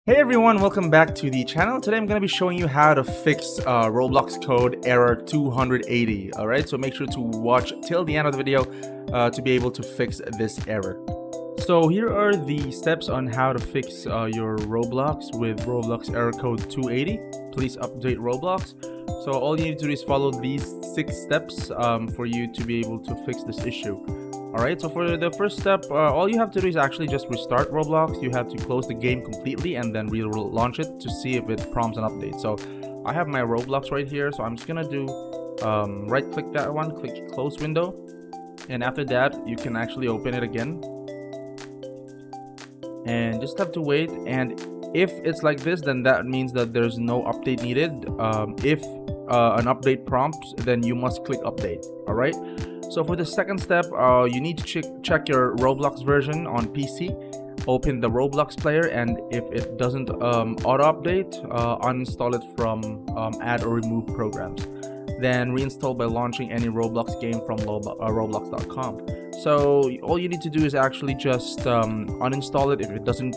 Hey everyone, welcome back to the channel. Today I'm going to be showing you how to fix Roblox code error 280. Alright, so make sure to watch till the end of the video to be able to fix this error. So here are the steps on how to fix your Roblox with Roblox Error Code 280. Please update Roblox. So all you need to do is follow these 6 steps for you to be able to fix this issue. Alright, so for the first step, all you have to do is actually just restart Roblox. You have to close the game completely and then relaunch it to see if it prompts an update. So I have my Roblox right here, so I'm just gonna do right click that one, click close window, and after that you can actually open it again and just have to wait. And if it's like this, then that means that there's no update needed. If an update prompts, then you must click update. Alright, so for the second step, you need to check your Roblox version on PC. Open the Roblox player, and if it doesn't auto update, uninstall it from add or remove programs. Then reinstall by launching any Roblox game from roblox.com. So all you need to do is actually just uninstall it. If it doesn't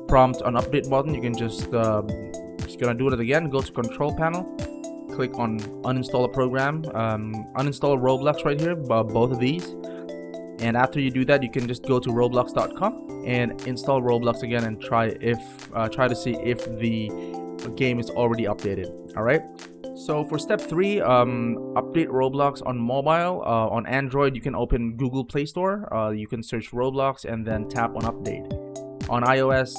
prompt an update button, you can just gonna do it again. Go to control panel, click on uninstall a program, uninstall Roblox right here, both of these. And after you do that, you can just go to roblox.com and install Roblox again and try to see if the game is already updated. All right, so for step 3, update Roblox on mobile. On Android, you can open Google Play Store, you can search Roblox and then tap on update. On iOS,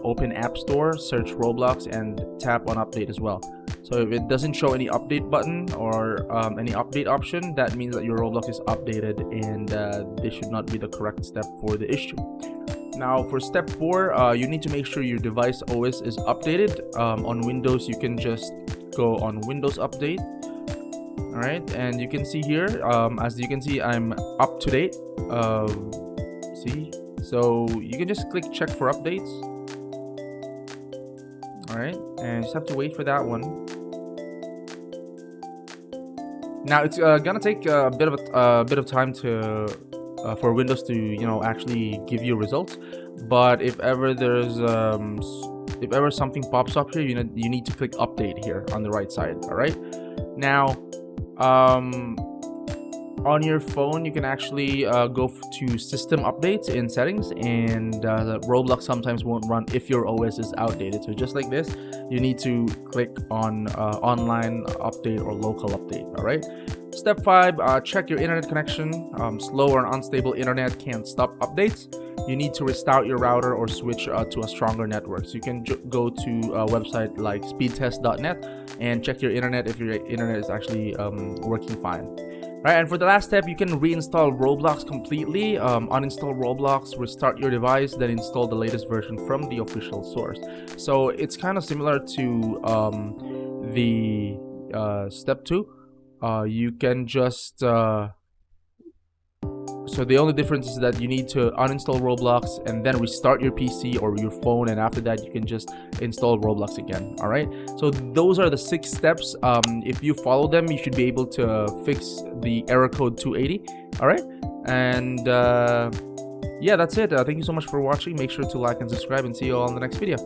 open App Store, search Roblox and tap on update as well. So if it doesn't show any update button or any update option, that means that your Roblox is updated, and this should not be the correct step for the issue. Now for step 4, you need to make sure your device OS is updated. On Windows, you can just go on Windows Update. Alright, and you can see here, as you can see, I'm up to date. See? So you can just click check for updates. Alright, and you just have to wait for that one. Now it's gonna take a bit of time to for Windows to actually give you results. But if ever there's if ever something pops up here, you need to click update here on the right side. All right. Now on your phone, you can actually go to system updates in settings, and Roblox sometimes won't run if your OS is outdated. So just like this, you need to click on online update or local update. All right. Step 5, check your internet connection. Slow or unstable internet can stop updates. You need to restart your router or switch to a stronger network. So you can go to a website like speedtest.net and check your internet if your internet is actually working fine. Alright, and for the last step, you can reinstall Roblox completely. Uninstall Roblox, restart your device, then install the latest version from the official source. So it's kind of similar to the step 2. You can just so the only difference is that you need to uninstall Roblox and then restart your PC or your phone, and after that you can just install Roblox again. All right, so those are the 6 steps. If you follow them, you should be able to fix the error code 280. All right, and yeah, that's it. Thank you so much for watching. Make sure to like and subscribe, and see you all in the next video.